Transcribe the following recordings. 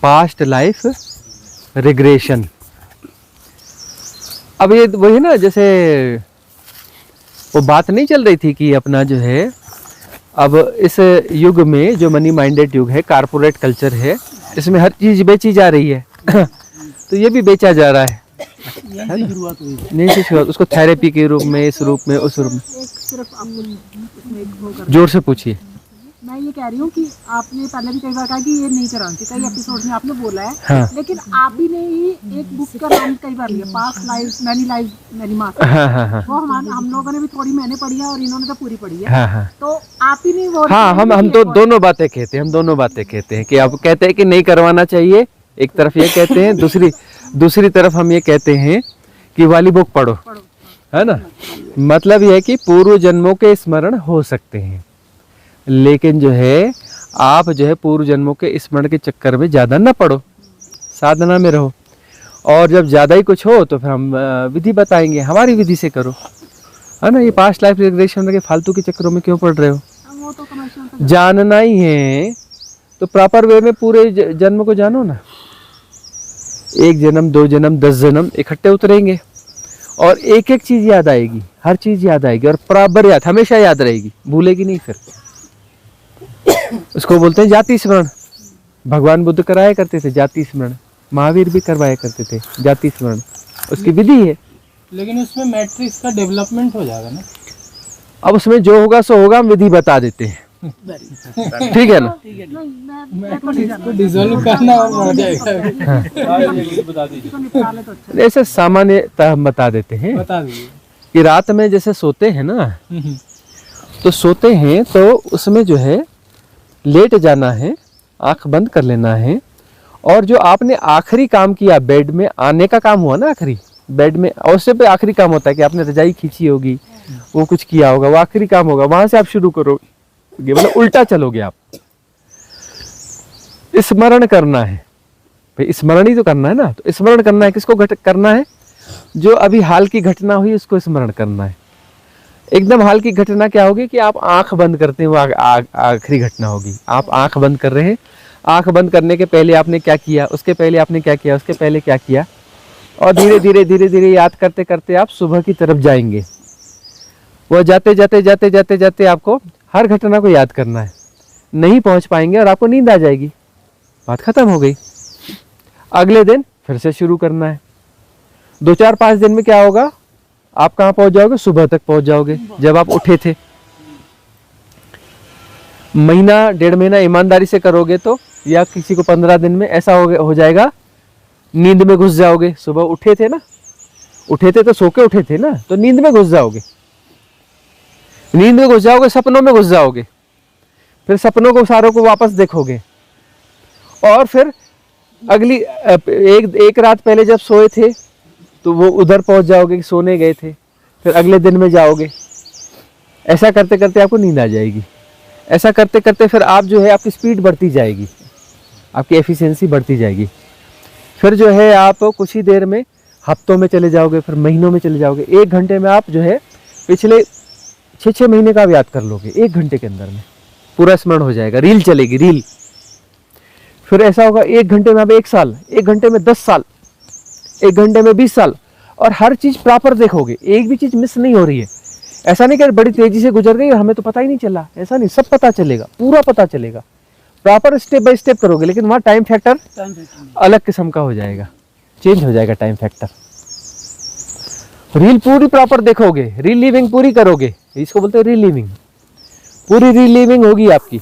Past life regression. अब ये वही ना, जैसे वो बात नहीं चल रही थी कि अपना जो है अब इस युग में जो मनी माइंडेड युग है, कारपोरेट कल्चर है, इसमें हर चीज बेची जा रही है तो ये भी बेचा जा रहा है ना? नहीं से शुरुआत उसको थेरेपी के रूप में, इस रूप में, उस रूप में। सिर्फ आपको इसमें एक वो करना जोर से पूछिए। मैं ये कह रही हूँ कि आपने पहले भी कई बार कहा कि ये नहीं करानी चाहिए, कई एपिसोड में आपने बोला है। हाँ। लेकिन आप भी ने ही एक बुक का नाम कई बार लिया, पास्ट लाइफ मैनी मास्टर। हाँ हाँ हाँ वो हम लोगों ने भी थोड़ी मैंने पढ़ी है और इन्होंने तो पूरी पढ़ी है। हाँ हाँ तो आप ही ने वो हाँ, हम तो दोनों बातें कहते हैं, हम दोनों बातें कहते हैं कि आप कहते हैं कि नहीं करवाना चाहिए, एक तरफ ये कहते हैं, दूसरी तरफ हम ये कहते हैं कि वाली बुक पढ़ो, है ना। मतलब यह है कि पूर्व जन्मों के स्मरण हो सकते हैं, लेकिन जो है आप जो है पूर्व जन्मों के स्मरण के चक्कर में ज़्यादा न पड़ो, साधना में रहो। और जब ज़्यादा ही कुछ हो तो फिर हम विधि बताएंगे, हमारी विधि से करो, है ना। ये पास्ट लाइफ रिग्रेशन के फालतू के चक्करों में क्यों पड़ रहे हो? वो तो कमर्शियल जानना ही है तो प्रॉपर वे में पूरे जन्म को जानो ना। एक जन्म, 2 जन्म, 10 जन्म इकट्ठे उतरेंगे और एक एक चीज याद आएगी, हर चीज याद आएगी और बराबर याद, हमेशा याद रहेगी, भूलेगी नहीं फिर। उसको बोलते हैं जाति स्मरण। भगवान बुद्ध कराया करते थे जाति स्मरण, महावीर भी करवाया करते थे जाति स्मरण, उसकी विधि है। लेकिन उसमें मैट्रिक्स का डेवलपमेंट हो जाएगा ना। अब उसमें जो होगा सो होगा, हम विधि बता देते हैं, ठीक है ना। मैट्रिक्स को डिसॉल्व करना और बढ़ जाएगा। ऐसे सामान्यतः हम बता देते हैं बता दीजिए। कि रात में जैसे सोते हैं ना, तो सोते हैं तो उसमें जो है लेट जाना है, आंख बंद कर लेना है, और जो आपने आखिरी काम किया, बेड में आने का काम हुआ ना, आखिरी बेड में अवश्य पे आखिरी काम होता है कि आपने रजाई खींची होगी, वो कुछ किया होगा, वो आखिरी काम होगा, वहां से आप शुरू करोगे, मतलब उल्टा चलोगे आप। स्मरण करना है भाई, स्मरण ही तो करना है ना। तो स्मरण करना है, किसको करना है? जो अभी हाल की घटना हुई उसको स्मरण करना है। एकदम हाल की घटना क्या होगी कि आप आंख बंद करते हैं, वो आखिरी घटना होगी। आप आंख बंद कर रहे हैं, आंख बंद करने के पहले आपने क्या किया, उसके पहले आपने क्या किया, उसके पहले क्या किया, और धीरे धीरे धीरे धीरे याद करते करते आप सुबह की तरफ जाएंगे। वो जाते जाते जाते जाते जाते आपको हर घटना को याद करना है, नहीं पहुंच पाएंगे और आपको नींद आ जाएगी, बात खत्म हो गई। अगले दिन फिर से शुरू करना है। 2-4-5 दिन में क्या होगा, आप कहाँ पहुंच जाओगे? सुबह तक पहुंच जाओगे जब आप उठे थे। महीना 1.5 महीना ईमानदारी से करोगे तो, या किसी को 15 दिन में ऐसा हो जाएगा, नींद में घुस जाओगे। सुबह उठे थे ना, उठे थे तो सो के उठे थे ना, तो नींद में घुस जाओगे, नींद में घुस जाओगे, सपनों में घुस जाओगे, फिर सपनों को सारों को वापस देखोगे, और फिर अगली एक रात पहले जब सोए थे तो वो उधर पहुंच जाओगे, सोने गए थे, फिर अगले दिन में जाओगे। ऐसा करते करते आपको नींद आ जाएगी। ऐसा करते करते फिर आप जो है, आपकी स्पीड बढ़ती जाएगी, आपकी एफिशिएंसी बढ़ती जाएगी। फिर जो है आप कुछ ही देर में हफ्तों में चले जाओगे, फिर महीनों में चले जाओगे। 1 घंटे में आप जो है पिछले 6 महीने का आप याद कर लोगे, 1 घंटे के अंदर में पूरा स्मरण हो जाएगा। रील चलेगी, रील। फिर ऐसा होगा 1 घंटे में आप 1 साल, 1 घंटे में 10 साल, 1 घंटे में 20 साल, और हर चीज प्रॉपर देखोगे, एक भी चीज मिस नहीं हो रही है। ऐसा नहीं कि बड़ी तेजी से गुजर गई और हमें तो पता ही नहीं चला, ऐसा नहीं, सब पता चलेगा, पूरा पता चलेगा। प्रॉपर स्टेप बाय स्टेप करोगे, लेकिन वहां टाइम फैक्टर अलग किस्म का हो जाएगा, चेंज हो जाएगा टाइम फैक्टर। रील पूरी प्रॉपर देखोगे, रीलिविंग पूरी करोगे, इसको बोलते हैं रीलिविंग। पूरी रीलिविंग होगी आपकी,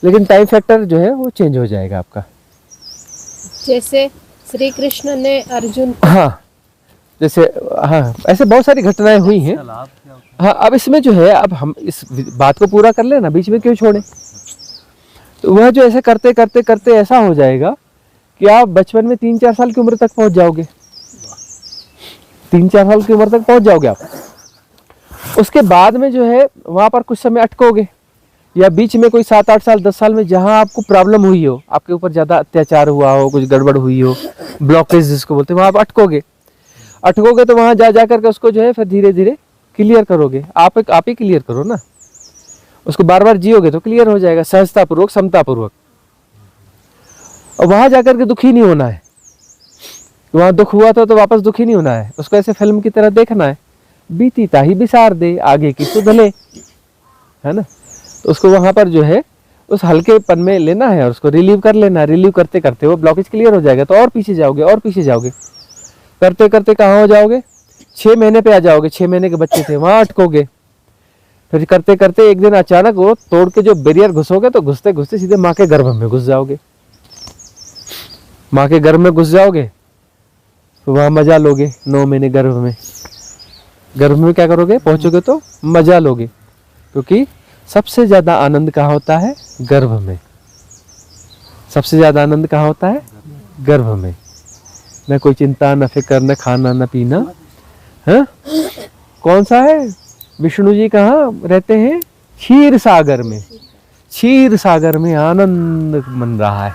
लेकिन टाइम फैक्टर जो है वो चेंज हो जाएगा आपका। जैसे श्री कृष्ण ने अर्जुन, हाँ जैसे, हाँ ऐसे बहुत सारी घटनाएं हुई हैं। हाँ, अब इसमें जो है, अब हम इस बात को पूरा कर लेना, बीच में क्यों छोड़े। तो वह जो ऐसे करते करते करते ऐसा हो जाएगा कि आप बचपन में 3-4 साल की उम्र तक पहुंच जाओगे, 3-4 साल की उम्र तक पहुंच जाओगे आप। उसके बाद में जो है वहां पर कुछ समय अटकोगे, या बीच में कोई 7-8 साल 10 साल में जहां आपको प्रॉब्लम हुई हो, आपके ऊपर ज्यादा अत्याचार हुआ हो, कुछ गड़बड़ हुई हो, ब्लॉकेज जिसको बोलते हैं, वहां आप अटकोगे तो वहां जा करके उसको जो है फिर धीरे धीरे क्लियर करोगे। आप ही क्लियर करो ना, उसको बार बार जियोगे तो क्लियर हो जाएगा, सहजता पूर्वक, समता पूर्वक। और वहां जाकर के दुखी नहीं होना है। वहां दुख हुआ था तो वापस दुखी नहीं होना है, उसको ऐसे फिल्म की तरह देखना है, बीती ताही बिसार दे, आगे की सुध ले, है ना। तो उसको वहां पर जो है उस हल्केपन में लेना है और उसको रिलीव कर लेना। रिलीव करते करते वो ब्लॉकेज क्लियर हो जाएगा, तो और पीछे जाओगे और पीछे जाओगे, करते करते कहाँ हो जाओगे, 6 महीने पे आ जाओगे। 6 महीने के बच्चे थे वहां अटकोगे, फिर करते करते एक दिन अचानक वो तोड़ के जो बैरियर घुसोगे तो घुसते घुसते सीधे माँ के गर्भ में घुस जाओगे। माँ के गर्भ में घुस जाओगे तो वहां मजा लोगे। 9 महीने गर्भ में, गर्भ में क्या करोगे, पहुंचोगे तो मजा लोगे, क्योंकि सबसे ज्यादा आनंद कहाँ होता है, गर्भ में। सबसे ज्यादा आनंद कहाँ होता है, गर्भ में। न कोई चिंता, न फिक्र, न खाना, न पीना, है। कौन सा है, विष्णु जी कहाँ रहते हैं, क्षीर सागर में। क्षीर सागर में आनंद मन रहा है।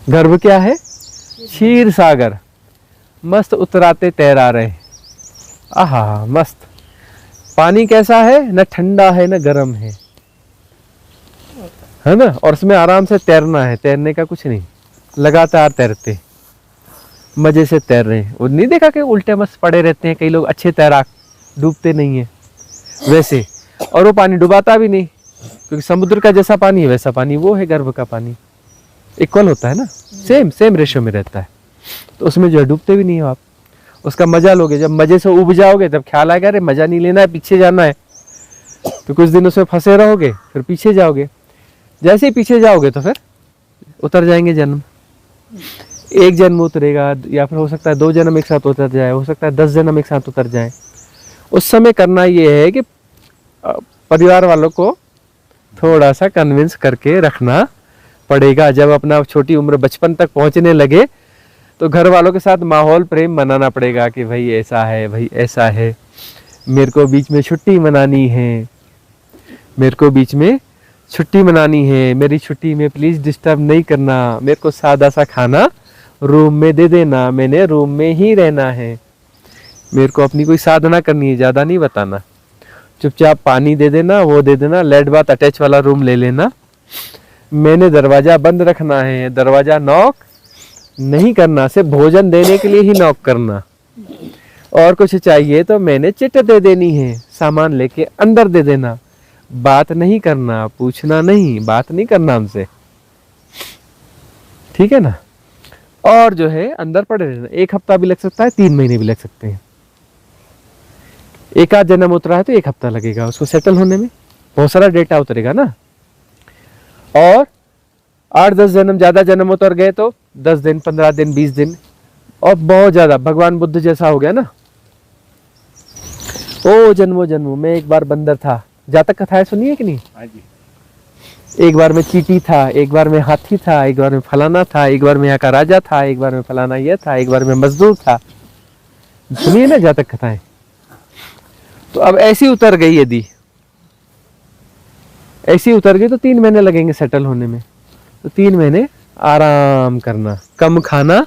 गर्भ क्या है, क्षीर सागर। मस्त उतराते तैरा रहे, आहा मस्त। पानी कैसा है, न ठंडा है न गर्म है ना। और उसमें आराम से तैरना है, तैरने का कुछ नहीं, लगातार तैरते, मजे से तैर रहे हैं। वो नहीं देखा कि उल्टे मस्त पड़े रहते हैं कई लोग, अच्छे तैराक, डूबते नहीं है वैसे। और वो पानी डुबाता भी नहीं, क्योंकि समुद्र का जैसा पानी है वैसा पानी वो है, गर्भ का पानी इक्वल होता है ना, सेम रेशो में रहता है। तो उसमें जो है डूबते भी नहीं हो आप, उसका मजा लोगे। जब मजे से उब जाओगे तब ख्याल आएगा अरे मजा नहीं लेना है, पीछे जाना है। तो कुछ दिन उसमें फंसे रहोगे, फिर पीछे जाओगे। जैसे ही पीछे जाओगे तो फिर उतर जाएंगे जन्म। एक जन्म उतरेगा, या फिर हो सकता है 2 जन्म एक साथ उतर जाए, हो सकता है 10 जन्म एक साथ उतर जाए। उस समय करना ये है कि परिवार वालों को थोड़ा सा कन्विंस करके रखना पड़ेगा। जब अपना छोटी उम्र बचपन तक पहुंचने लगे तो घर वालों के साथ माहौल प्रेम मनाना पड़ेगा कि भाई ऐसा है, भाई ऐसा है, मेरे को बीच में छुट्टी मनानी है, मेरे को बीच में छुट्टी मनानी है, मेरी छुट्टी में प्लीज डिस्टर्ब नहीं करना, मेरे को सादा सा खाना रूम में दे देना, मैंने रूम में ही रहना है, मेरे को अपनी कोई साधना करनी है, ज्यादा नहीं बताना, चुपचाप पानी दे देना, वो दे देना, लेट बाथ अटैच वाला रूम ले लेना, मैंने दरवाजा बंद रखना है, दरवाजा नॉक नहीं करना, सिर्फ भोजन देने के लिए ही नॉक करना, और कुछ चाहिए तो मैंने चिट दे देनी है, सामान लेके अंदर दे देना, बात नहीं करना, पूछना नहीं, बात नहीं करना हमसे, ठीक है ना। और जो है अंदर पड़े रहना। 1 हफ्ता भी लग सकता है, 3 महीने भी लग सकते हैं। एक आध जन्म उतरा है तो 1 हफ्ता लगेगा उसको सेटल होने में, बहुत सारा डेटा उतरेगा ना। और 8-10 जन्म, ज्यादा जन्म उतर गए तो 10 दिन, 15 दिन, 20 दिन, और बहुत ज्यादा भगवान बुद्ध जैसा हो गया ना। ओ जन्मों जन्मों में एक बार बंदर था, जातक कथाएं सुनिए कि नहीं? एक बार में चींटी था, एक बार में हाथी था, एक बार में फलाना था, एक बार में यहाँ का राजा था, एक बार में फलाना यह था, एक बार में मजदूर था। सुनिए ना जातक कथाएं। तो अब ऐसी उतर गई, यदि ऐसी उतर गई तो 3 महीने लगेंगे सेटल होने में। तो 3 महीने आराम करना, कम खाना,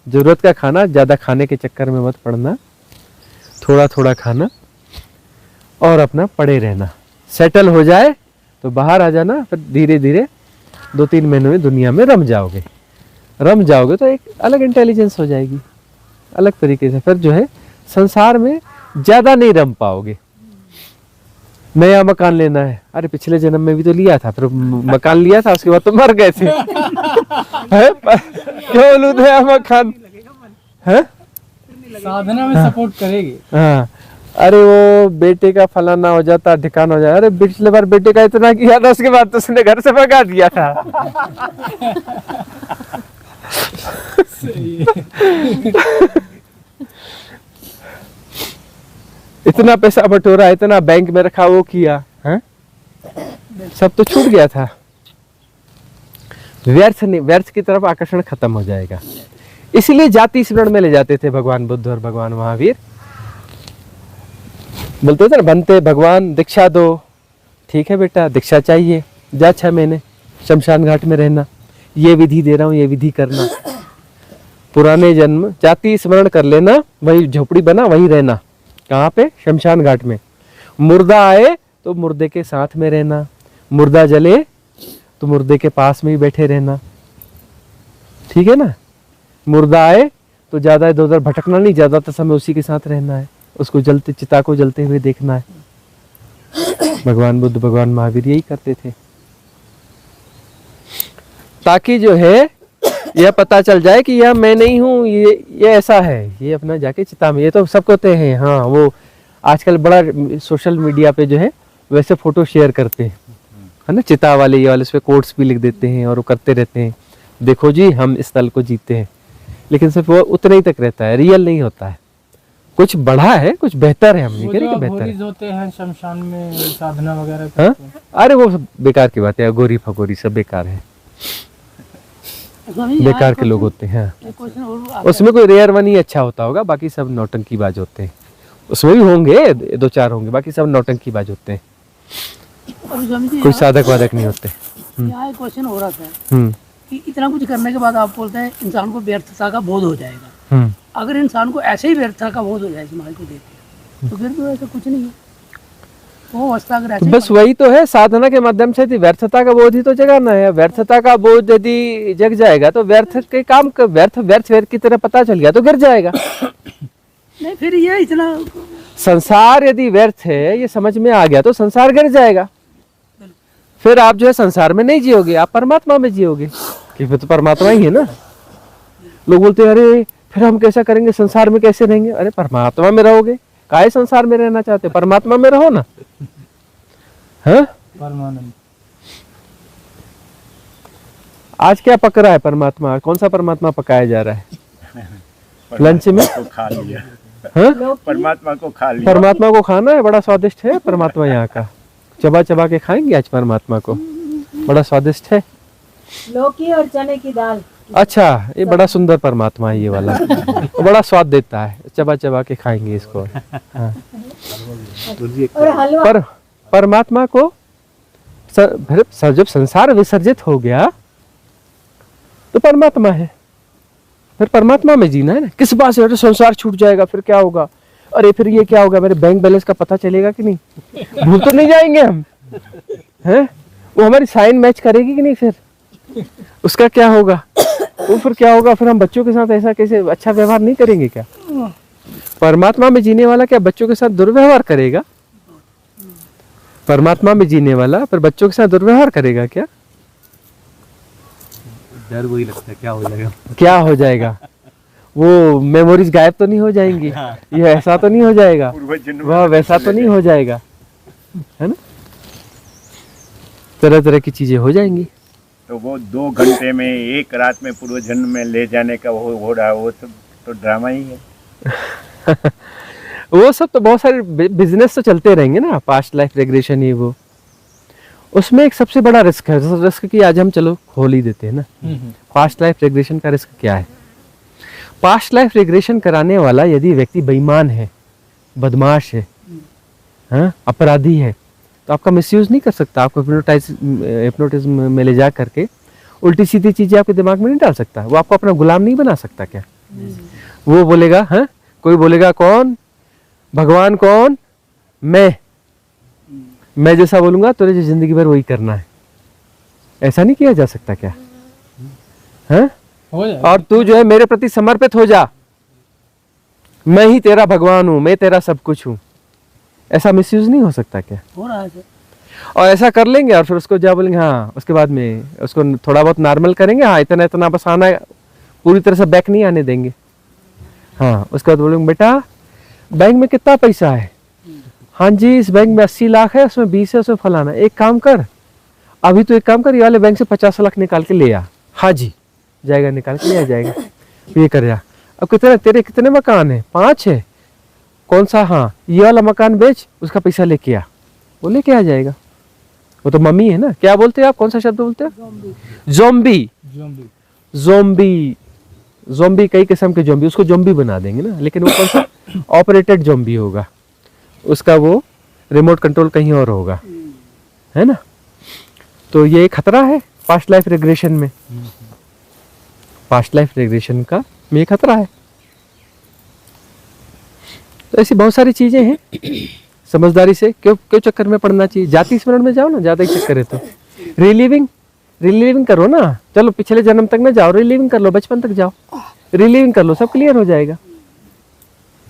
जरूरत का खाना, ज्यादा खाने के चक्कर में मत पड़ना, थोड़ा थोड़ा खाना, और अपना पड़े रहना। सेटल हो जाए तो बाहर आ जाना, फिर धीरे धीरे 2-3 महीनों में दुनिया में रम जाओगे। रम जाओगे तो एक अलग इंटेलिजेंस हो जाएगी, अलग तरीके से फिर जो है संसार में ज्यादा नहीं रम पाओगे। नया मकान लेना है, अरे पिछले जन्म में भी तो लिया था, फिर मकान लिया था, उसके बाद तो मर गए थे। क्यों लूं नया मकान है? साधना में सपोर्ट करेगी। हाँ, अरे वो बेटे का फलाना हो जाता, ठिकाना हो जाता, अरे पिछले बार बेटे का इतना किया था, उसके बाद तो उसने घर से भगा दिया था। इतना पैसा बटोरा, इतना बैंक में रखा, वो किया है, सब तो छूट गया था। व्यर्थ नहीं, व्यर्थ की तरफ आकर्षण खत्म हो जाएगा। इसलिए जाति स्मरण में ले जाते थे भगवान बुद्ध और भगवान महावीर। बोलते थे ना, बनते भगवान दीक्षा दो, ठीक है बेटा दीक्षा चाहिए, जा 6 महीने शमशान घाट में रहना, ये विधि दे रहा हूँ, ये विधि करना, पुराने जन्म जाति स्मरण कर लेना, वही झोपड़ी बना वही रहना। कहाँ पे? शमशान घाट में। मुर्दा आए तो मुर्दे के साथ में रहना, मुर्दा जले तो मुर्दे के पास में ही बैठे रहना, ठीक है ना। मुर्दा आए तो ज्यादा इधर उधर भटकना नहीं, ज्यादातर समय उसी के साथ रहना है, उसको जलते, चिता को जलते हुए देखना है। भगवान बुद्ध, भगवान महावीर यही करते थे, ताकि जो है यह पता चल जाए कि यह मैं नहीं हूँ, ये ऐसा है, ये अपना जाके चिता में। ये तो सब कहते हैं, हाँ वो आजकल बड़ा सोशल मीडिया पे जो है वैसे फोटो शेयर करते हैं, है ना, चिता वाले, ये वाले, उस पे कोट्स भी लिख देते हैं और वो करते रहते हैं, देखो जी हम इस स्थल को जीते हैं। लेकिन सिर्फ वो उतना ही तक रहता है, रियल नहीं होता है। कुछ बढ़ा है, कुछ बेहतर है, हम नहीं कह रहे कि बेहतर है। होते हैं शमशान में साधना वगैरह हाँ? करते हैं। अरे वो सब बेकार की बात है, गोरी फगोरी सब बेकार है, बेकार के लोग होते हैं। उसमें कोई रेयर वन ही अच्छा होता होगा, बाकी सब नौटंकीबाज होते हैं। उसमें भी होंगे, 2-4 होंगे, बाकी सब नौटंकीबाज होते हैं, कोई साधक वादक नहीं होते। यहाँ एक क्वेश्चन हो रहा था कि इतना कुछ करने के बाद आप बोलते हैं इंसान को व्यर्थता का बोध हो जाएगा। अगर इंसान को ऐसे ही व्यर्थता का बोध हो जाए समाज को देख के, तो फिर तो ऐसा कुछ नहीं है, वो अवस्था अगर ऐसे बस वही तो है, साधना के माध्यम से व्यर्थता का बोध ही तो जगाना है। व्यर्थता का बोध यदि जग जाएगा तो व्यर्थ के काम का व्यर्थ व्यर्थ व्यर्थ की तरह पता चल गया तो गिर जाएगा। नहीं, फिर ये इतना संसार यदि व्यर्थ है ये समझ में आ गया तो संसार गिर जाएगा। फिर आप जो है संसार में नहीं जियोगे, आप परमात्मा में जियोगे, कि फिर तो परमात्मा ही है ना। लोग बोलते हैं अरे फिर हम कैसा करेंगे, संसार में कैसे रहेंगे? अरे परमात्मा में रहोगे, काहे संसार में रहना चाहते, परमात्मा में रहो ना। हाँ, परमानंद। आज क्या पक रहा है परमात्मा? कौन सा परमात्मा पकाया जा रहा है लंच में? खा लिया। हाँ? परमात्मा को खा लिया। परमात्मा को खाना है, बड़ा स्वादिष्ट है परमात्मा यहाँ का। चबा चबा के खाएंगे आज परमात्मा को, बड़ा स्वादिष्ट है। लौकी और चने की दाल। अच्छा, ये बड़ा सुंदर परमात्मा है ये वाला, बड़ा स्वाद देता है, चबा चबा के खाएंगे इसको। हाँ। और हलवा। पर परमात्मा को जब संसार विसर्जित हो गया तो परमात्मा है, फिर परमात्मा में जीना है ना। किस बात से संसार छूट जाएगा फिर क्या होगा? अरे फिर ये क्या होगा, मेरे बैंक बैलेंस का पता चलेगा कि नहीं? भूल तो नहीं जाएंगे हम, हैं? वो हमारी साइन मैच करेगी कि नहीं? फिर उसका क्या होगा? वो फिर क्या होगा? फिर हम बच्चों के साथ ऐसा कैसे अच्छा व्यवहार नहीं करेंगे क्या? परमात्मा में जीने वाला क्या बच्चों के साथ दुर्व्यवहार करेगा? परमात्मा में जीने वाला फिर बच्चों के साथ दुर्व्यवहार करेगा क्या? डर वही लगता है, क्या हो जाएगा? क्या हो जाएगा? वो मेमोरीज गायब तो नहीं हो जाएंगी? ये ऐसा तो नहीं हो जाएगा? वह वैसा तो नहीं हो जाएगा, है ना? तरह तरह की चीजें हो जाएंगी। तो वो 2 घंटे में, 1 रात में पूर्व जन्म में ले जाने का वो हो रहा है, वो सब तो ड्रामा ही है। वो सब तो बहुत सारे बिजनेस तो चलते रहेंगे ना, पास्ट लाइफ रिग्रेशन, ये वो। उसमें एक सबसे बड़ा रिस्क है, रिस्क की आज हम चलो खोल ही देते हैं ना। पास्ट लाइफ रिग्रेशन का रिस्क क्या है? पास्ट लाइफ रिग्रेशन कराने वाला यदि व्यक्ति बेईमान है, बदमाश है, हाँ, अपराधी है, तो आपका मिसयूज नहीं कर सकता। आपको हिप्नोटिज्म में ले जा करके उल्टी सीधी चीजें आपके दिमाग में नहीं डाल सकता। वो आपको अपना गुलाम नहीं बना सकता क्या? वो बोलेगा, हाँ, कोई बोलेगा कौन? भगवान कौन? मैं जैसा बोलूंगा तुझे जिंदगी भर वही करना है। ऐसा नहीं किया जा सकता क्या? हाँ? और तू जो है मेरे प्रति समर्पित हो जा, मैं ही तेरा भगवान हूं, मैं तेरा सब कुछ हूं। ऐसा मिसयूज नहीं हो सकता क्या? हो रहा है सर। और ऐसा कर लेंगे और फिर उसको क्या बोलेंगे, हाँ, उसके बाद में उसको थोड़ा बहुत नॉर्मल करेंगे, हाँ इतना इतना बस आना, पूरी तरह से बैक नहीं आने देंगे। हाँ, उसके बाद बोलेंगे बेटा बैंक में कितना पैसा है? हाँ जी, इस बैंक में 80 लाख है, उसमें 20 है, उसमें फलाना। एक काम कर, अभी तो एक काम कर, ये वाले बैंक से 50 लाख निकाल के ले आ। हाँ जी, जाएगा, निकाल के ले आ जाएगा। ये कर जा। अब कितने तेरे कितने मकान है? 5 है। कौन सा? हाँ, ये वाला मकान बेच, उसका पैसा लेके आ। वो लेके आ जाएगा। वो तो मम्मी है ना। क्या बोलते हैं आप? कौन सा शब्द बोलते हैं? ज़ॉम्बी। ज़ॉम्बी, ज़ॉम्बी, कई किस्म के ज़ॉम्बी। उसको ज़ॉम्बी बना देंगे ना, लेकिन वो कौन सा? ऑपरेटेड ज़ॉम्बी होगा, उसका वो रिमोट कंट्रोल कहीं और होगा, है ना। तो ये खतरा है पास्ट लाइफ रिग्रेशन में। पास्ट लाइफ रिग्रेशन का ये खतरा है। तो ऐसी बहुत सारी चीजें हैं, समझदारी से क्यों चक्कर में पड़ना चाहिए। जाति स्मरण में जाओ ना, ज्यादा ही चक्कर है तो। रिलीविंग रिलीविंग करो ना, चलो पिछले जन्म तक ना जाओ, रिलीविंग कर लो, बचपन तक जाओ, रिलीविंग कर लो, सब क्लियर हो जाएगा।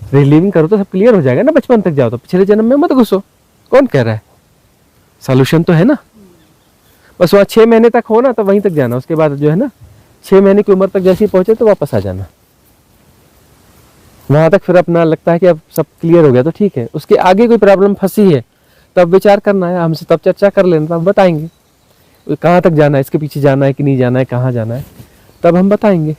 रिलीविंग करो तो सब क्लियर हो जाएगा ना, बचपन तक जाओ तो पिछले जन्म में मत घुसो। कौन कह रहा है? सॉल्यूशन तो है ना। बस वहाँ 6 महीने तक हो ना तो वहीं तक जाना, उसके बाद जो है ना 6 महीने की उम्र तक जैसे ही पहुंचे तो वापस आ जाना। वहां तक फिर अपना लगता है कि अब सब क्लियर हो गया तो ठीक है। उसके आगे कोई प्रॉब्लम फंसी है तब विचार करना है हमसे, तब चर्चा कर लेना, तब बताएंगे कहाँ तक जाना है, इसके पीछे जाना है कि नहीं जाना है, कहाँ जाना है, तब हम बताएंगे।